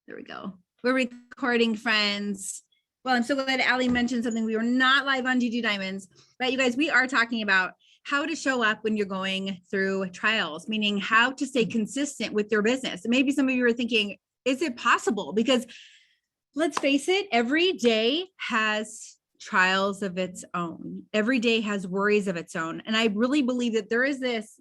There we go. We're recording, friends. Well, I'm so glad Allie mentioned something. We were not live on GG Diamonds, but you guys, we are talking about how to show up when you're going through trials, meaning how to stay consistent with your business. And maybe some of you are thinking, is it possible? Because let's face it, every day has trials of its own. Every day has worries of its own. And I really believe that there is this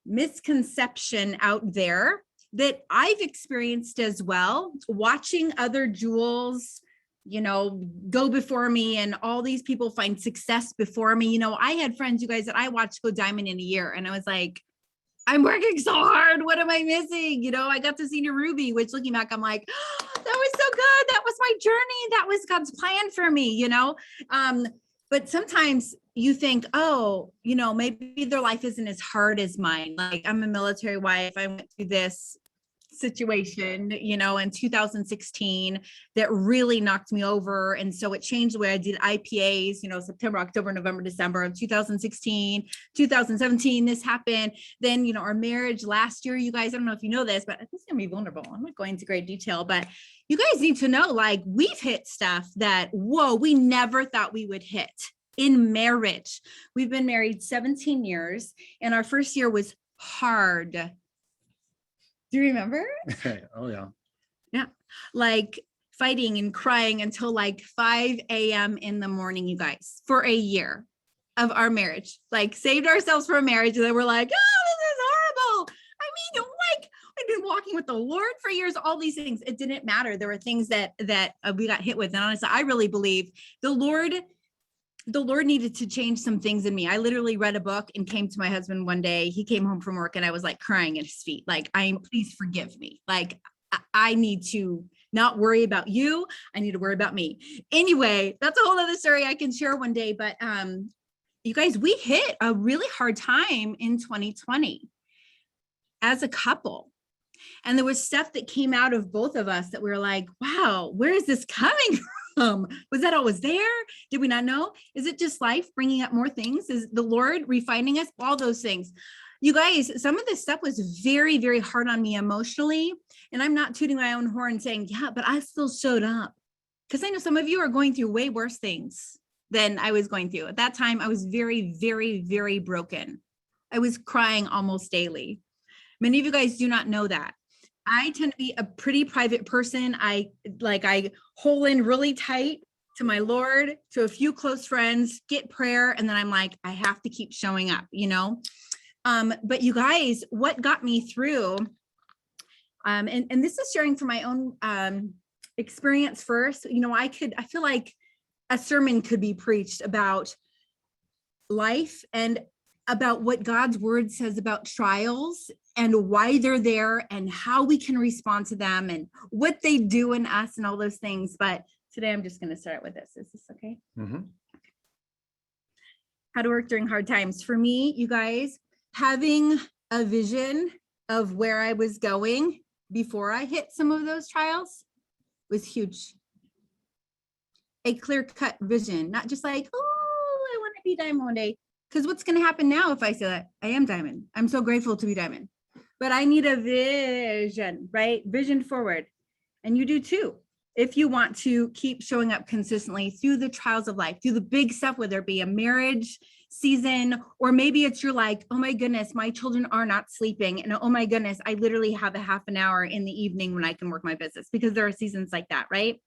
misconception out there that I've experienced as well, watching other jewels, you know, go before me, and all these people find success before me. You know, I had friends, you guys, that I watched go diamond in a year, and I was like, I'm working so hard. What am I missing? You know, I got to Senior Ruby, which looking back, I'm like, oh, that was so good. That was my journey. That was God's plan for me, you know? But sometimes you think, oh, you know, maybe their life isn't as hard as mine. Like, I'm a military wife. I went through this situation, you know, in 2016 that really knocked me over. And so it changed the way I did IPAs, you know, September, October, November, December of 2016, 2017, this happened. Then, you know, our marriage last year, you guys, I don't know if you know this, but this is gonna be vulnerable. I'm not going into great detail, but you guys need to know, like, we've hit stuff that, whoa, we never thought we would hit in marriage. We've been married 17 years, and our first year was hard. Do you remember? Oh, yeah. Yeah. Like fighting and crying until like 5 a.m. in the morning, you guys, for a year of our marriage. Like, saved ourselves from marriage. And then we're like, oh, this is horrible. I mean, like, we've been walking with the Lord for years, all these things. It didn't matter. There were things that we got hit with. And honestly, I really believe the Lord needed to change some things in me. I literally read a book and came to my husband one day. He came home from work and I was like crying at his feet. Like, please forgive me. Like, I need to not worry about you. I need to worry about me. Anyway, that's a whole other story I can share one day. But you guys, we hit a really hard time in 2020 as a couple. And there was stuff that came out of both of us that we were like, wow, where is this coming from? Was that always there? Did we not know? Is it just life bringing up more things? Is the Lord refining us? All those things. You guys, some of this stuff was very, very hard on me emotionally. And I'm not tooting my own horn saying, yeah, but I still showed up. Because I know some of you are going through way worse things than I was going through. At that time, I was very, very, very broken. I was crying almost daily. Many of you guys do not know that. I tend to be a pretty private person. I hole in really tight to my Lord, to a few close friends, get prayer. And then I'm like, I have to keep showing up, you know? But you guys, what got me through, and this is sharing from my own experience first, you know, I feel like a sermon could be preached about life and about what God's word says about trials and why they're there and how we can respond to them and what they do in us and all those things. But today I'm just going to start with this. Is this okay? Mm-hmm. How to work during hard times. For me, you guys, having a vision of where I was going before I hit some of those trials was huge. A clear-cut vision, not just like, oh, I want to be diamond one day. Because what's going to happen now if I say that? I am diamond. I'm so grateful to be diamond. But I need a vision, right? Vision forward. And you do too. If you want to keep showing up consistently through the trials of life, through the big stuff, whether it be a marriage season, or maybe it's you're like, oh my goodness, my children are not sleeping. And oh my goodness, I literally have a half an hour in the evening when I can work my business, because there are seasons like that, right?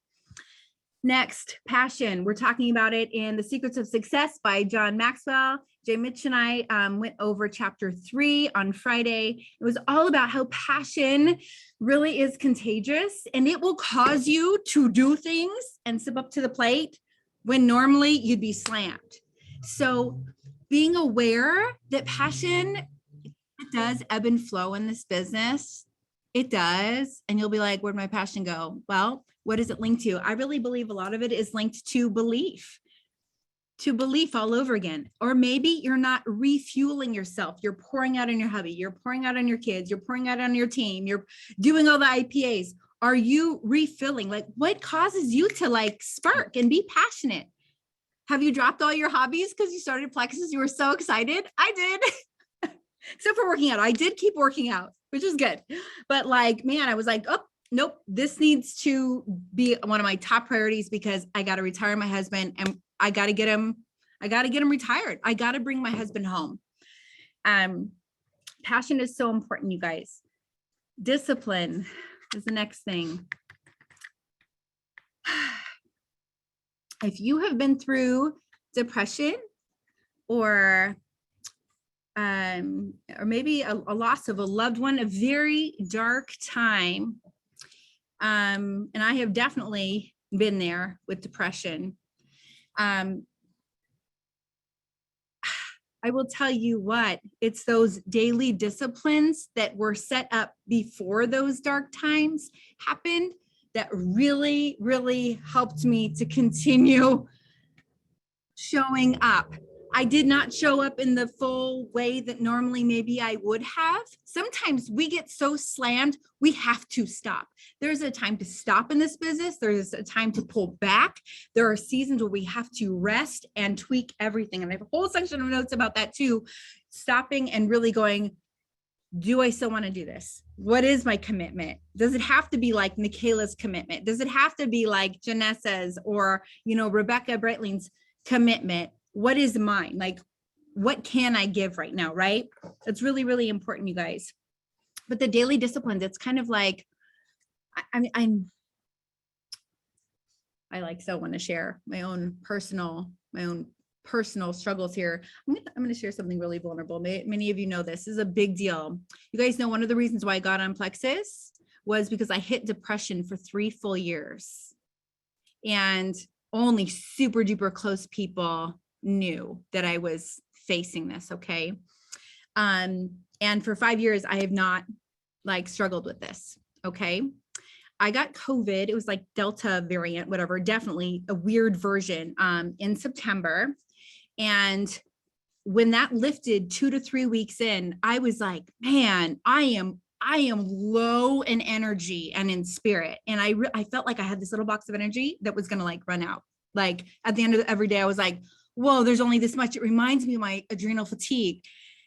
Next, passion. We're talking about it in The Secrets of Success by John Maxwell. Jay Mitch and I went over chapter 3 on Friday. It was all about how passion really is contagious, and it will cause you to do things and step up to the plate when normally you'd be slammed. So being aware that passion, it does ebb and flow in this business. It does. And you'll be like, where'd my passion go? Well, what is it linked to? I really believe a lot of it is linked to belief all over again. Or maybe you're not refueling yourself. You're pouring out on your hubby. You're pouring out on your kids. You're pouring out on your team. You're doing all the IPAs. Are you refilling? Like, what causes you to like spark and be passionate? Have you dropped all your hobbies because you started Plexus? You were so excited. I did. Except for working out. I did keep working out, which is good. But like, man, I was like, oh, nope, this needs to be one of my top priorities because I got to retire my husband and I got to get him retired. I got to bring my husband home. Passion is so important, you guys. Discipline is the next thing. If you have been through depression or maybe a loss of a loved one, a very dark time, and I have definitely been there with depression. I will tell you what, it's those daily disciplines that were set up before those dark times happened that really, really helped me to continue showing up. I did not show up in the full way that normally maybe I would have. Sometimes we get so slammed, we have to stop. There's a time to stop in this business. There's a time to pull back. There are seasons where we have to rest and tweak everything. And I have a whole section of notes about that too. Stopping and really going, do I still want to do this? What is my commitment? Does it have to be like Michaela's commitment? Does it have to be like Janessa's or, Rebecca Breitling's commitment? What is mine? Like, what can I give right now? Right? That's really, really important, you guys. But the daily disciplines, it's kind of like, I like so want to share my own personal struggles here. I'm going to share something really vulnerable. Many of you know this is a big deal. You guys know one of the reasons why I got on Plexus was because I hit depression for 3 full years. And only super duper close people knew that I was facing this. Okay. And for 5 years, I have not struggled with this. Okay. I got COVID. It was like Delta variant, whatever, definitely a weird version, in September. And when that lifted 2 to 3 weeks in, I was like, man, I am low in energy and in spirit. And I felt like I had this little box of energy that was going to run out. Like at the end of every day, I was like, whoa, there's only this much. It reminds me of my adrenal fatigue.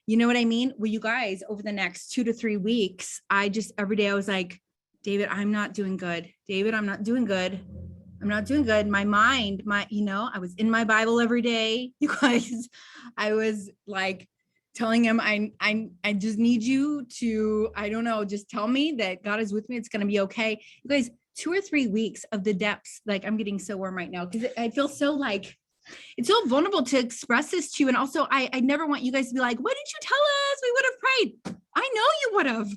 You know what I mean? Well, you guys, over the next 2 to 3 weeks, every day I was like, David, I'm not doing good. David, I'm not doing good. I'm not doing good. My mind, I was in my Bible every day. You guys, I was like telling him, I just need you to, I don't know, just tell me that God is with me. It's going to be okay. You guys, 2 or 3 weeks of the depths, I'm getting so warm right now because I feel so it's so vulnerable to express this to you. And also I never want you guys to be like, why didn't you tell us? We would have prayed. I know you would have.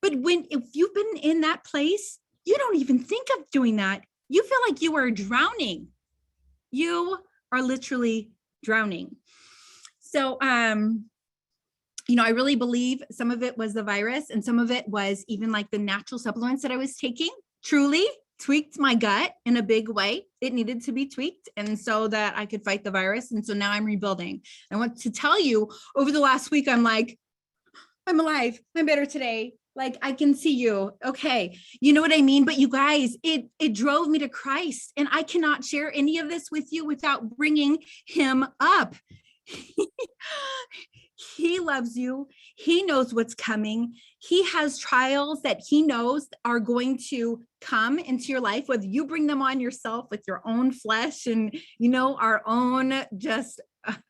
But if you've been in that place, you don't even think of doing that. You feel like you are drowning. You are literally drowning. So, I really believe some of it was the virus and some of it was even the natural supplements that I was taking truly tweaked my gut in a big way. It needed to be tweaked. And so that I could fight the virus. And so now I'm rebuilding. I want to tell you over the last week, I'm alive. I'm better today. I can see you. Okay. You know what I mean? But you guys, it drove me to Christ, and I cannot share any of this with you without bringing him up. He loves you. He knows what's coming. He has trials that he knows are going to come into your life, whether you bring them on yourself with your own flesh and,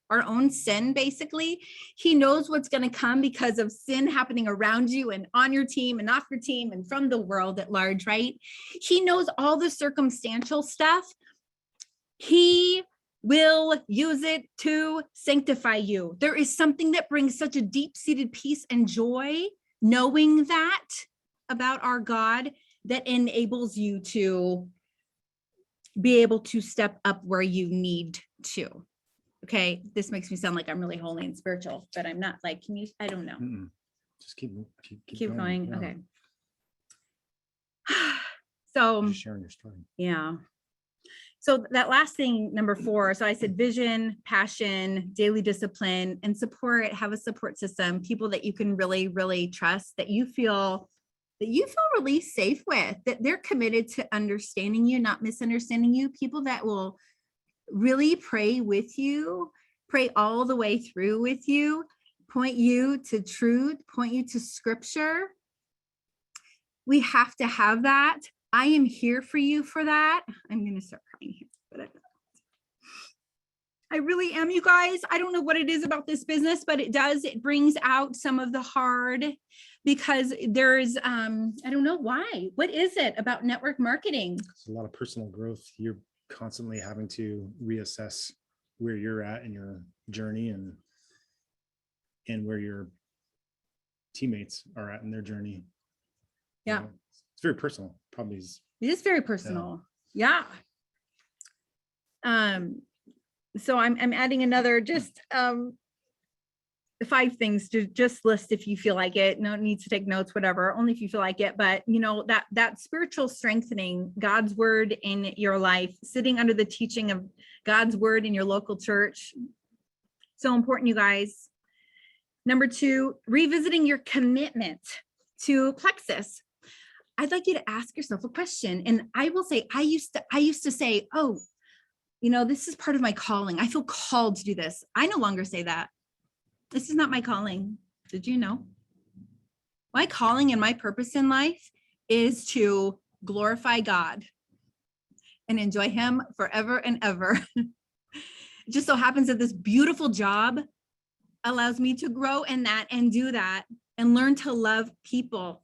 our own sin, basically. He knows what's going to come because of sin happening around you and on your team and off your team and from the world at large, right? He knows all the circumstantial stuff. He will use it to sanctify you. There is something that brings such a deep-seated peace and joy, knowing that about our God, that enables you to be able to step up where you need to. Okay, this makes me sound like I'm really holy and spiritual, but I'm not. Can you? I don't know. Just keep going. Yeah. Okay. So just sharing your story. Yeah. So that last thing, number 4. So I said vision, passion, daily discipline, and support. Have a support system, people that you can really, really trust, that you feel really safe with, that they're committed to understanding you, not misunderstanding you. People that will really pray with you, pray all the way through with you, point you to truth, point you to scripture. We have to have that. I am here for you for that. I'm going to start crying here, but I really am, you guys. I don't know what it is about this business, but it brings out some of the hard, because there's, I don't know why. What is it about network marketing? It's a lot of personal growth. You're constantly having to reassess where you're at in your journey and where your teammates are at in their journey. Yeah. You know, it's very personal. Probably is. It is very personal. Yeah. So I'm adding another, just 5 things to just list if you feel like it. No need to take notes, whatever, only if you feel like it. But you know, that spiritual strengthening, God's word in your life, sitting under the teaching of God's word in your local church. So important, you guys. Number 2, revisiting your commitment to Plexus. I'd like you to ask yourself a question. And I will say, I used to say, oh, you know, this is part of my calling. I feel called to do this. I no longer say that. This is not my calling. Did you know? My calling and my purpose in life is to glorify God and enjoy him forever and ever. It just so happens that this beautiful job allows me to grow in that and do that and learn to love people.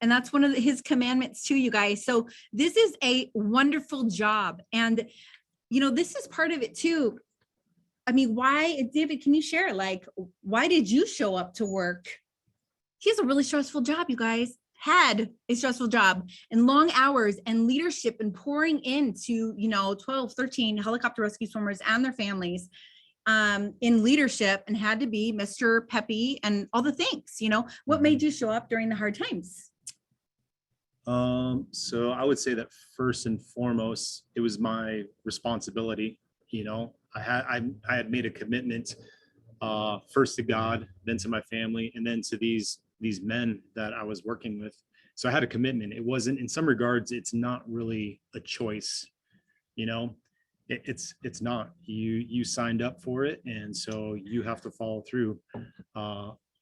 And that's one of his commandments too, you guys. So this is a wonderful job. And, you know, this is part of it too. I mean, why, David, can you share, like, why did you show up to work? He has a really stressful job, you guys. Had a stressful job and long hours and leadership and pouring into, you know, 12, 13 helicopter rescue swimmers and their families in leadership, and had to be Mr. Peppy and all the things, you know. What made you show up during the hard times? So I would say that first and foremost, it was my responsibility. You know, I had made a commitment, first to God, then to my family, and then to these men that I was working with. So I had a commitment. It wasn't, in some regards, it's not really a choice, you know. It's not. You signed up for it, and so you have to follow through.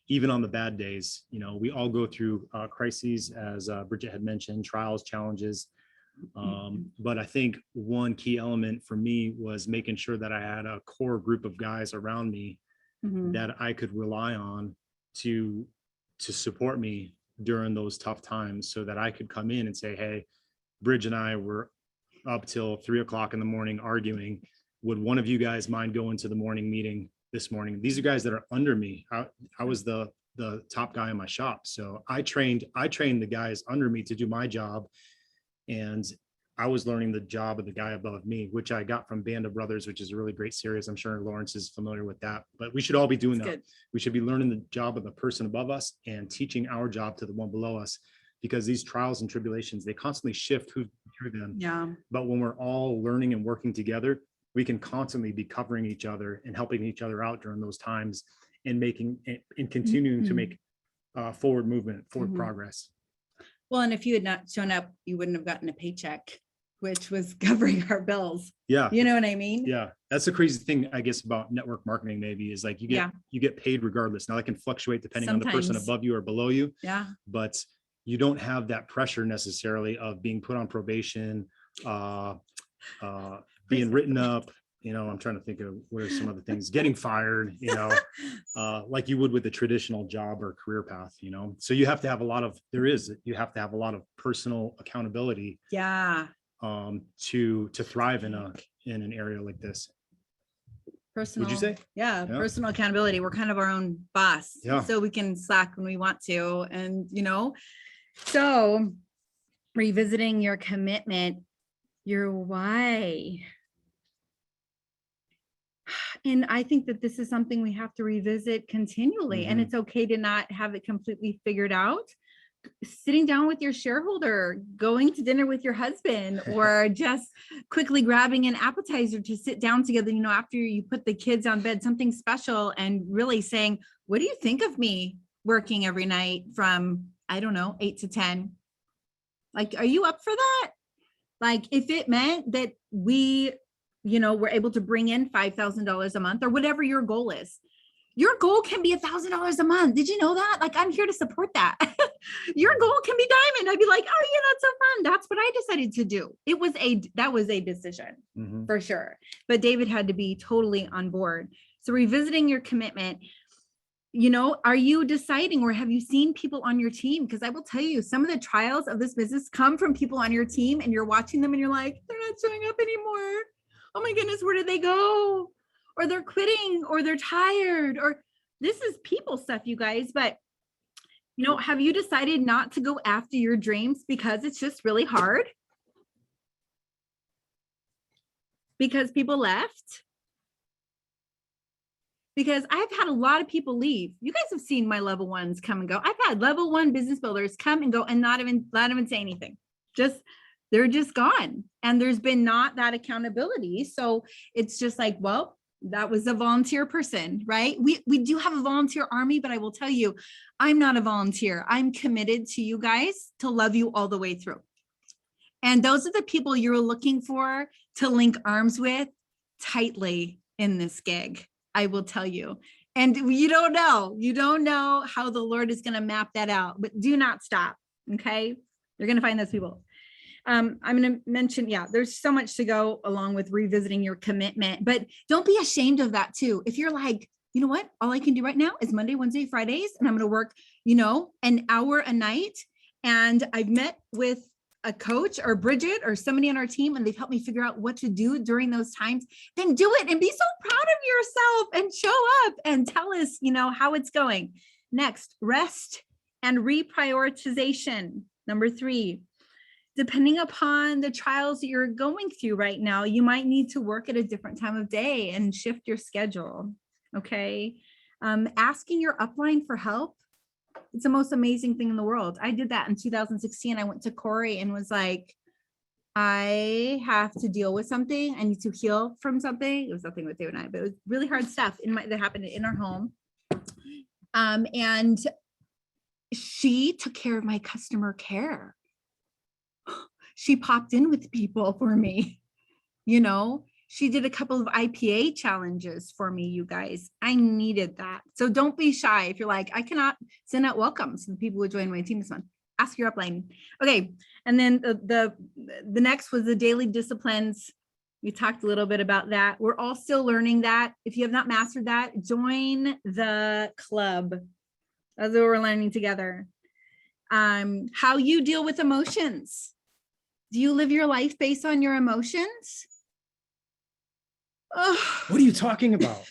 Even on the bad days, you know, we all go through crises, as Bridget had mentioned, trials, challenges. But I think one key element for me was making sure that I had a core group of guys around me that I could rely on to support me during those tough times, so that I could come in and say, hey, Bridge and I were up till 3 o'clock in the morning arguing. Would one of you guys mind going to the morning meeting this morning? These are guys that are under me. I was the top guy in my shop. So I trained the guys under me to do my job. And I was learning the job of the guy above me, which I got from Band of Brothers, which is a really great series. I'm sure Lawrence is familiar with that, but we should all be doing that. Good. We should be learning the job of the person above us and teaching our job to the one below us, because these trials and tribulations, they constantly shift who's through them. Yeah. But when we're all learning and working together, we can constantly be covering each other and helping each other out during those times, and making and continuing to make forward movement, forward progress. Well, and if you had not shown up, you wouldn't have gotten a paycheck, which was covering our bills. Yeah. You know what I mean? Yeah. That's the crazy thing, I guess, about network marketing, maybe, is like you get paid regardless. Now that can fluctuate depending on the person above you or below you. Yeah. But you don't have that pressure necessarily of being put on probation, being written up. You know, I'm trying to think of what are some other things, getting fired, you know, like you would with a traditional job or career path, you know. So you have to have a lot of personal accountability. Yeah. To thrive in an area like this. Personal, would you say? Yeah, personal accountability. We're kind of our own boss. Yeah. So we can slack when we want to. And, you know, so revisiting your commitment, your why. And I think that this is something we have to revisit continually. And it's okay to not have it completely figured out. Sitting down with your shareholder, going to dinner with your husband, or just quickly grabbing an appetizer to sit down together, you know, after you put the kids on bed, something special, and really saying, what do you think of me working every night from, I don't know, 8 to 10? Like, are you up for that? Like, if it meant that we, you know, were able to bring in $5,000 a month, or whatever your goal is. Your goal can be $1,000 a month. Did you know that? Like, I'm here to support that. Your goal can be diamond. I'd be like, oh yeah, that's so fun. That's what I decided to do. That was a decision for sure. But David had to be totally on board. So revisiting your commitment, are you deciding, or have you seen people on your team? Because I will tell you, some of the trials of this business come from people on your team, and you're watching them and you're like, they're not showing up anymore. Oh my goodness, where did they go? Or they're quitting, or they're tired, or this is people stuff, you guys. But have you decided not to go after your dreams because it's just really hard? Because people left? Because I've had a lot of people leave. You guys have seen my level ones come and go. I've had level one business builders come and go and not even say anything. They're just gone. And there's been not that accountability. So it's just like, well, that was a volunteer person, right? We do have a volunteer army, but I will tell you, I'm not a volunteer. I'm committed to you guys to love you all the way through. And those are the people you're looking for to link arms with tightly in this gig. I will tell you. And you don't know how the Lord is going to map that out, but do not stop. Okay. You're going to find those people. I'm going to mention, there's so much to go along with revisiting your commitment, but don't be ashamed of that too. If you're like, you know what, all I can do right now is Monday, Wednesday, Fridays, and I'm going to work, an hour a night. And I've met with a coach or Bridget or somebody on our team, and they've helped me figure out what to do during those times. Then do it and be so proud of yourself and show up and tell us, how it's going. Next, rest and reprioritization. Number 3, depending upon the trials that you're going through right now, you might need to work at a different time of day and shift your schedule. Okay. Asking your upline for help. It's the most amazing thing in the world. I did that in 2016. I went to Corey and was like, I have to deal with something. I need to heal from something. It was nothing with David and I, but it was really hard stuff that happened in our home. And she took care of my customer care. She popped in with people for me. She did a couple of IPA challenges for me, you guys. I needed that. So don't be shy. If you're like, I cannot send out welcomes to the people who joined my team this month, ask your upline. Okay. And then the next was the daily disciplines. We talked a little bit about that. We're all still learning that. If you have not mastered that, join the club. That's what we're learning together. How you deal with emotions. Do you live your life based on your emotions? Oh. What are you talking about?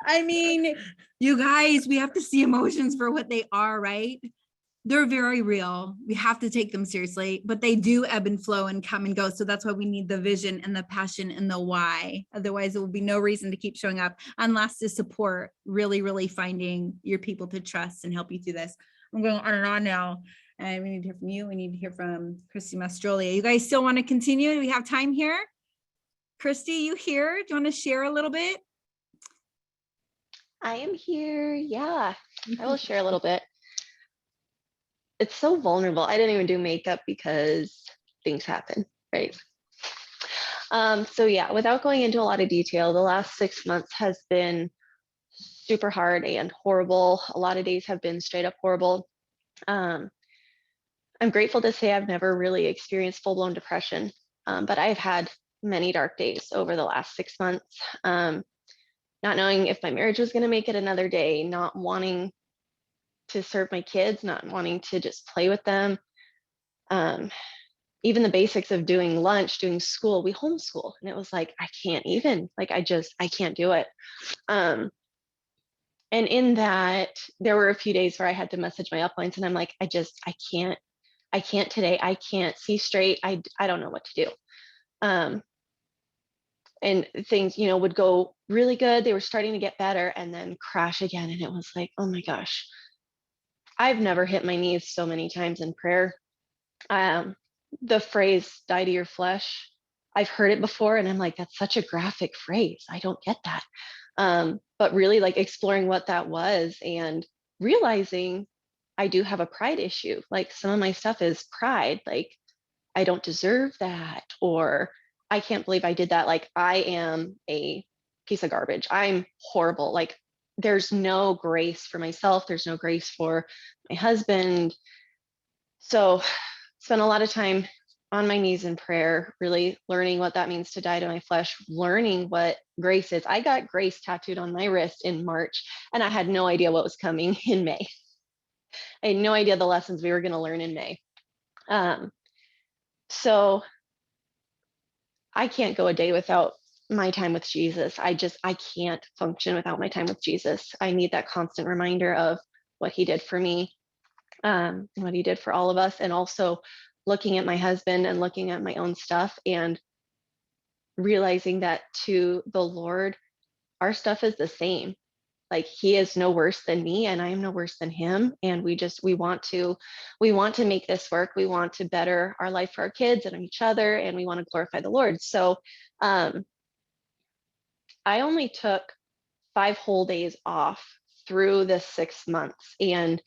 I mean, you guys, we have to see emotions for what they are, right? They're very real. We have to take them seriously, but they do ebb and flow and come and go. So that's why we need the vision and the passion and the why. Otherwise, there will be no reason to keep showing up unless to support really, really finding your people to trust and help you through this. I'm going on and on now. And we need to hear from you. We need to hear from Christy Mastrolia. You guys still want to continue? Do we have time here? Christy, you here? Do you want to share a little bit? I am here. Yeah, I will share a little bit. It's so vulnerable. I didn't even do makeup because things happen, right? So yeah, without going into a lot of detail, the last 6 months has been super hard and horrible. A lot of days have been straight up horrible. I'm grateful to say I've never really experienced full-blown depression, but I've had many dark days over the last 6 months. Not knowing if my marriage was going to make it another day, not wanting to serve my kids, not wanting to just play with them. Even the basics of doing lunch, doing school, we homeschool. And it was like, I can't even, like, I can't do it. And in that, there were a few days where I had to message my uplines and I'm like, I can't today. I can't see straight. I don't know what to do. And things, would go really good. They were starting to get better and then crash again. And it was like, oh my gosh, I've never hit my knees so many times in prayer. The phrase, die to your flesh, I've heard it before. And I'm like, that's such a graphic phrase. I don't get that. But really like exploring what that was and realizing I do have a pride issue. Like some of my stuff is pride. Like I don't deserve that, or I can't believe I did that. Like I am a piece of garbage. I'm horrible. Like there's no grace for myself. There's no grace for my husband. So spent a lot of time on my knees in prayer, really learning what that means to die to my flesh, learning what grace is. I got grace tattooed on my wrist in March, and I had no idea what was coming in May. I had no idea the lessons we were going to learn in May. So I can't go a day without my time with Jesus. I can't function without my time with Jesus. I need that constant reminder of what he did for me, and what he did for all of us. And also looking at my husband and looking at my own stuff and realizing that to the Lord, our stuff is the same. Like, he is no worse than me and I am no worse than him. And we want to make this work. We want to better our life for our kids and each other, and we want to glorify the Lord. So I only took 5 whole days off through the 6 months, and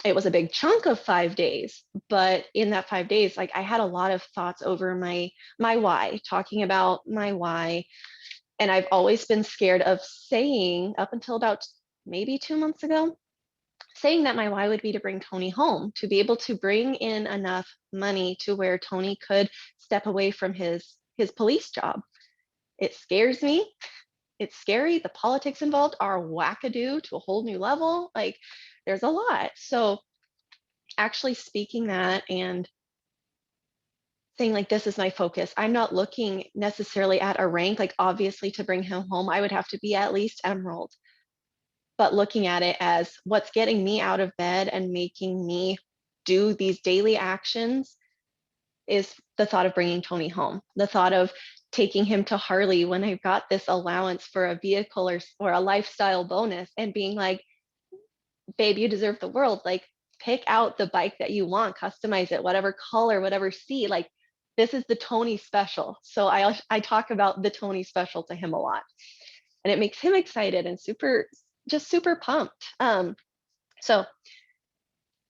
it was a big chunk of 5 days. But in that 5 days, like, I had a lot of thoughts over my why, talking about my why. And I've always been scared of saying, up until about maybe 2 months ago, saying that my why would be to bring Tony home, to be able to bring in enough money to where Tony could step away from his police job. It scares me. It's scary. The politics involved are wackadoo to a whole new level. Like, there's a lot. So actually speaking that and saying, like, this is my focus. I'm not looking necessarily at a rank. Like, obviously to bring him home, I would have to be at least emerald, but looking at it as what's getting me out of bed and making me do these daily actions is the thought of bringing Tony home, the thought of taking him to Harley when I've got this allowance for a vehicle or a lifestyle bonus, and being like, babe, you deserve the world. Like, pick out the bike that you want, customize it, whatever color, whatever seat. Like, this is the Tony special. So I talk about the Tony special to him a lot, and it makes him excited and super pumped. So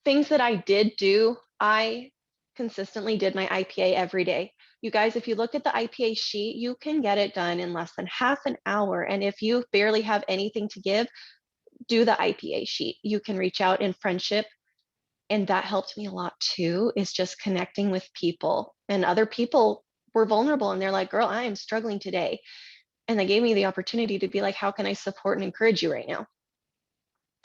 things that I did do, I consistently did my IPA every day. You guys, if you look at the IPA sheet, you can get it done in less than half an hour. And if you barely have anything to give, do the IPA sheet. You can reach out in friendship. And that helped me a lot too, is just connecting with people. And other people were vulnerable and they're like, girl, I am struggling today. And they gave me the opportunity to be like, how can I support and encourage you right now?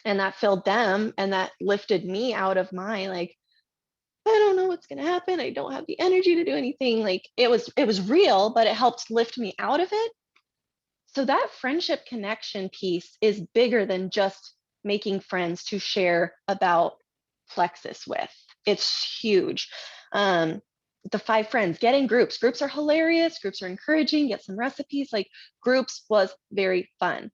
And that filled them, and that lifted me out of my, like, I don't know what's going to happen. I don't have the energy to do anything. Like, it was real, but it helped lift me out of it. So that friendship connection piece is bigger than just making friends to share about Plexus with. It's huge. The 5 friends, get in groups. Groups are hilarious. Groups are encouraging. Get some recipes. Like, groups was very fun.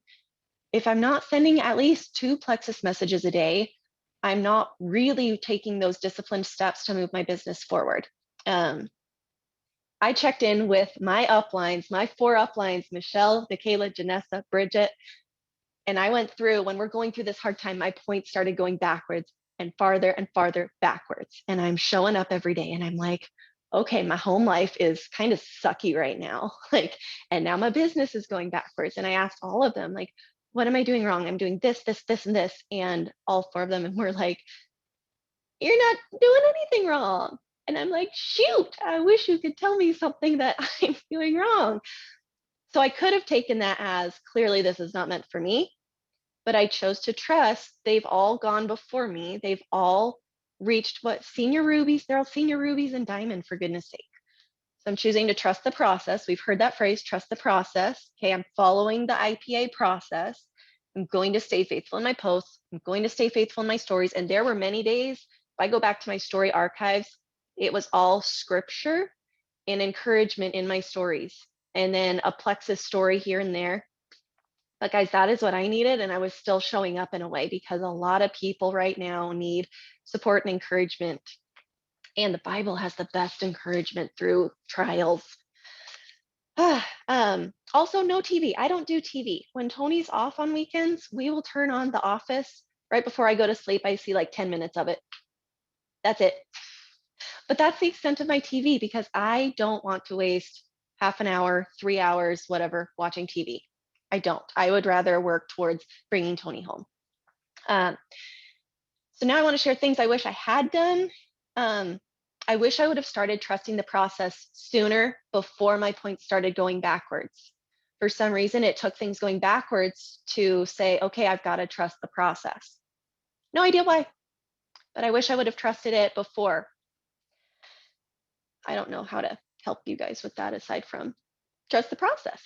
If I'm not sending at least 2 Plexus messages a day, I'm not really taking those disciplined steps to move my business forward. I checked in with my uplines, my 4 uplines, Michelle, Michaela, Janessa, Bridget, and I went through, when we're going through this hard time, my points started going backwards and farther backwards. And I'm showing up every day and I'm like, okay, my home life is kind of sucky right now. Like, and now my business is going backwards. And I asked all of them, like, what am I doing wrong? I'm doing this, this, this, and this. And all 4 of them were like, you're not doing anything wrong. And I'm like, shoot, I wish you could tell me something that I'm doing wrong. So I could have taken that as, clearly this is not meant for me, but I chose to trust. They've all gone before me. They've all reached what, senior rubies? They're all senior rubies and diamond, for goodness sake. So I'm choosing to trust the process. We've heard that phrase, trust the process. Okay, I'm following the IPA process. I'm going to stay faithful in my posts. I'm going to stay faithful in my stories. And there were many days, if I go back to my story archives, it was all scripture and encouragement in my stories, and then a Plexus story here and there. But guys, that is what I needed. And I was still showing up in a way, because a lot of people right now need support and encouragement. And the Bible has the best encouragement through trials. Also, no TV. I don't do TV. When Tony's off on weekends, we will turn on The Office. Right before I go to sleep, I see like 10 minutes of it. That's it. But that's the extent of my TV, because I don't want to waste half an hour, 3 hours, whatever, watching TV. I don't. I would rather work towards bringing Tony home. So now I want to share things I wish I had done. I wish I would have started trusting the process sooner before my points started going backwards. For some reason, it took things going backwards to say, okay, I've got to trust the process. No idea why, but I wish I would have trusted it before. I don't know how to help you guys with that aside from trust the process.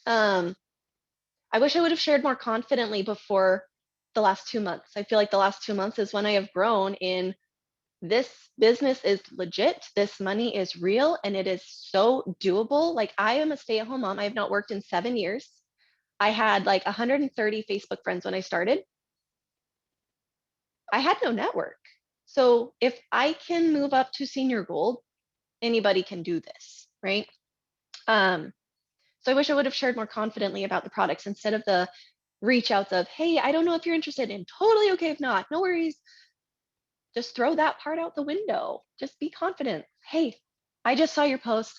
I wish I would have shared more confidently before the last 2 months. I feel like the last 2 months is when I have grown in this business is legit, this money is real, and it is so doable. Like, I am a stay-at-home mom. I have not worked in 7 years. I had like 130 Facebook friends when I started. I had no network. So if I can move up to senior gold, anybody can do this, right? So I wish I would have shared more confidently about the products instead of the reach outs of, hey, I don't know if you're interested, and totally okay if not, no worries. Just throw that part out the window. Just be confident. Hey, I just saw your post.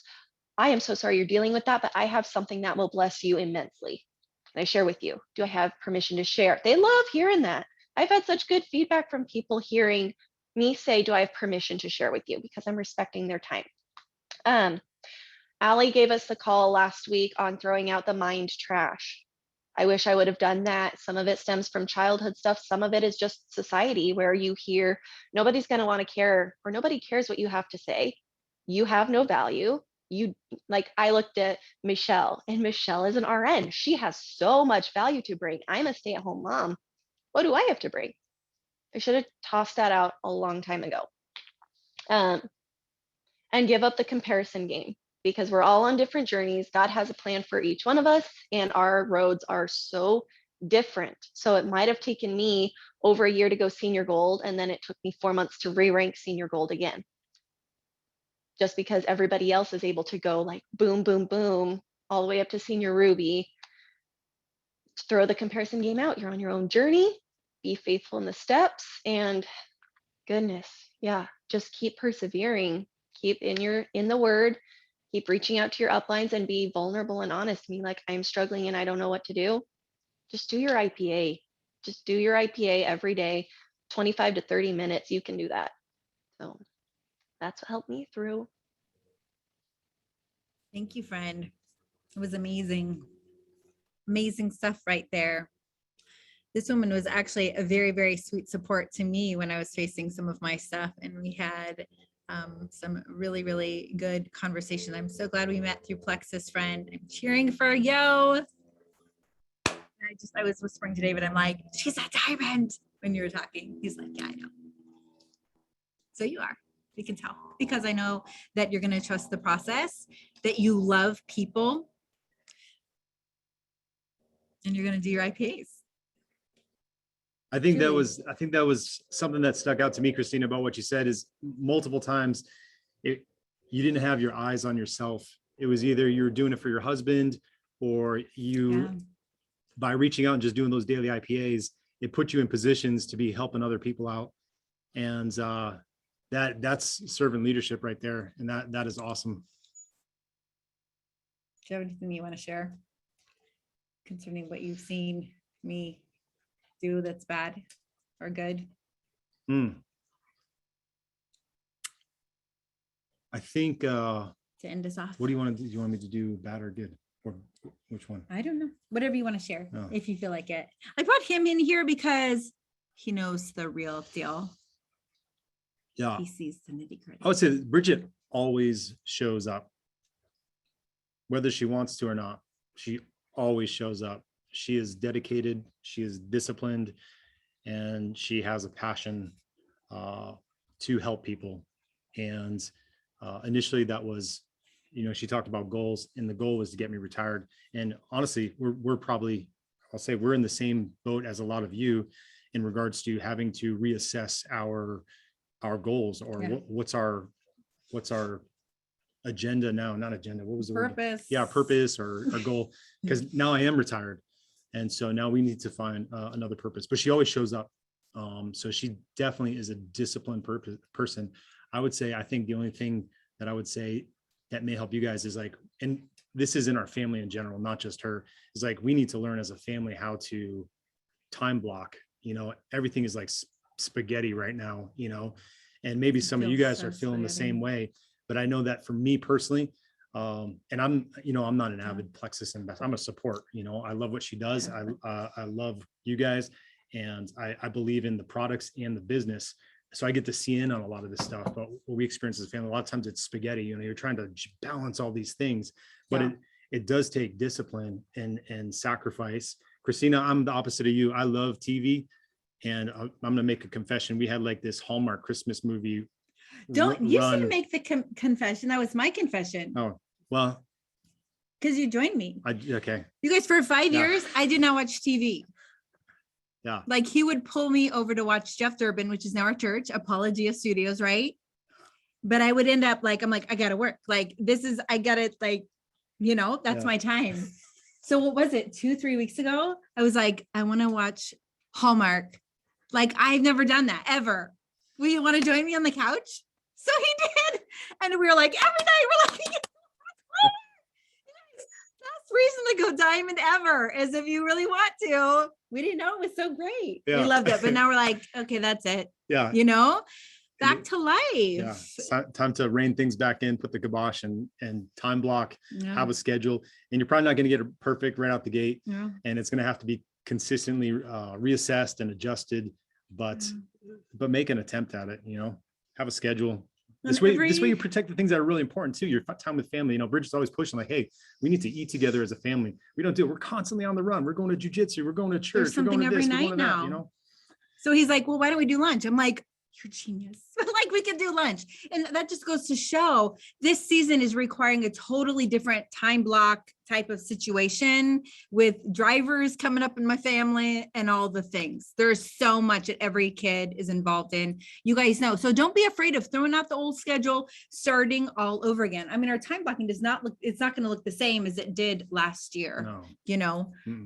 I am so sorry you're dealing with that, but I have something that will bless you immensely. Can I share with you? Do I have permission to share? They love hearing that. I've had such good feedback from people hearing me say, do I have permission to share with you? Because I'm respecting their time. Allie gave us the call last week on throwing out the mind trash. I wish I would have done that. Some of it stems from childhood stuff. Some of it is just society where you hear nobody's going to want to care, or nobody cares what you have to say. You have no value. You, like, I looked at Michelle, and Michelle is an RN. She has so much value to bring. I'm a stay-at-home mom. What do I have to bring? I should have tossed that out a long time ago. And give up the comparison game, because we're all on different journeys. God has a plan for each one of us, and our roads are so different. So it might have taken me over a year to go senior gold, and then it took me 4 months to re-rank senior gold again. Just because everybody else is able to go like boom, boom, boom, all the way up to senior ruby. Throw the comparison game out. You're on your own journey. Be faithful in the steps, and goodness, yeah, just keep persevering. Keep in the word, keep reaching out to your uplines, and be vulnerable and honest. Me, like, I'm struggling and I don't know what to do. Just do your IPA. Just do your IPA every day, 25 to 30 minutes. You can do that. So that's what helped me through. Thank you, friend. It was amazing. Amazing stuff right there. This woman was actually a very, very sweet support to me when I was facing some of my stuff. And we had some really, really good conversation. I'm so glad we met through Plexus, friend. I'm cheering for you. I was whispering to David, I'm like, she's a diamond when you were talking. He's like, yeah, I know. So you are. We can tell, because I know that you're going to trust the process, that you love people, and you're going to do your IPAs. I think that was something that stuck out to me, Christina, about what you said is multiple times you didn't have your eyes on yourself. It was either you were doing it for your husband, or by reaching out and just doing those daily IPAs, it put you in positions to be helping other people out. And that's servant leadership right there. And that is awesome. Do you have anything you want to share concerning what you've seen me do that's bad or good? I think to end us off, what do you want to do? Do you want me to do bad or good, or which one? I don't know. Whatever you want to share, Oh. if you feel like it. I brought him in here because he knows the real deal. Yeah, he sees the nitty-gritty. I would say Bridget always shows up, whether she wants to or not. She always shows up. She is dedicated, she is disciplined, and she has a passion to help people. And initially that was, she talked about goals, and the goal was to get me retired. And honestly, we're probably, I'll say we're in the same boat as a lot of you in regards to having to reassess our goals, or what's our agenda now, not agenda. What was the purpose? Word? Yeah, purpose or goal. Because now I am retired. And so now we need to find another purpose, but she always shows up. So she definitely is a disciplined person. I would say, I think the only thing that I would say that may help you guys is like, and this is in our family in general, not just her, is like, we need to learn as a family how to time block. Everything is like spaghetti right now, and maybe some of you Feels guys so are feeling the spaghetti. same way, but I know that for me personally, and I'm not an Yeah. avid Plexus investor. I'm a support, I love what she does. I love you guys, and I believe in the products and the business. So I get to see in on a lot of this stuff, but what we experience as a family, a lot of times it's spaghetti, you're trying to balance all these things, but Yeah. it does take discipline and sacrifice. Christina, I'm the opposite of you. I love TV, and I'm going to make a confession. We had like this Hallmark Christmas movie. You run. shouldn't make the confession. That was my confession. Oh, well, Because you joined me. okay. You guys, for 5 Yeah. years, I did not watch TV. Yeah. Like he would pull me over to watch Jeff Durbin, which is now our church, Apologia Studios, right? But I would end up like, I'm like, I gotta work. Like I got it. Like, that's Yeah. my time. So what was it? 2-3 weeks ago? I was like, I want to watch Hallmark. Like I've never done that ever. Will you want to join me on the couch? So he did. And we were like, every night we're like, best reason to go diamond ever is if you really want to. We didn't know it was so great. Yeah. We loved it. But now we're like, okay, that's it. Yeah. Back to life. Yeah. Time to rein things back in, put the kibosh and time block, have a schedule. And you're probably not going to get it perfect right out the gate. Yeah. And it's going to have to be consistently reassessed and adjusted, but make an attempt at it, have a schedule. This way you protect the things that are really important too. Your time with family. Bridget's always pushing like, hey, we need to eat together as a family. We don't do it. We're constantly on the run. We're going to jujitsu. We're going to church. There's something we're going to every this, night we're going to that, now. So he's like, well, why don't we do lunch? I'm like, you're genius. Like we can do lunch. And that just goes to show this season is requiring a totally different time block type of situation with drivers coming up in my family and all the things. There's so much that every kid is involved in. You guys know. So don't be afraid of throwing out the old schedule, starting all over again. I mean, our time blocking it's not going to look the same as it did last year,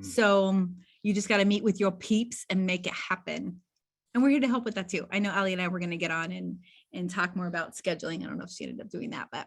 So you just got to meet with your peeps and make it happen. And we're here to help with that too. I know Ali and I were going to get on and talk more about scheduling. I don't know if she ended up doing that, but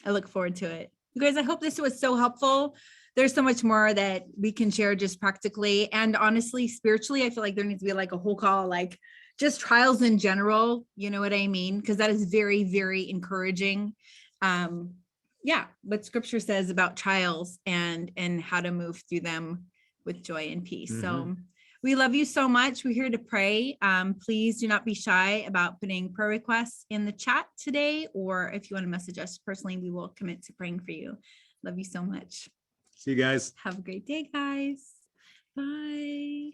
I look forward to it. You guys, I hope this was so helpful. There's so much more that we can share just practically and honestly, spiritually. I feel like there needs to be like a whole call, like just trials in general. You know what I mean? Because that is very, very encouraging. What scripture says about trials and how to move through them with joy and peace. Mm-hmm. So we love you so much. We're here to pray. Please do not be shy about putting prayer requests in the chat today, or if you want to message us personally, we will commit to praying for you. Love you so much. See you guys. Have a great day, guys. Bye.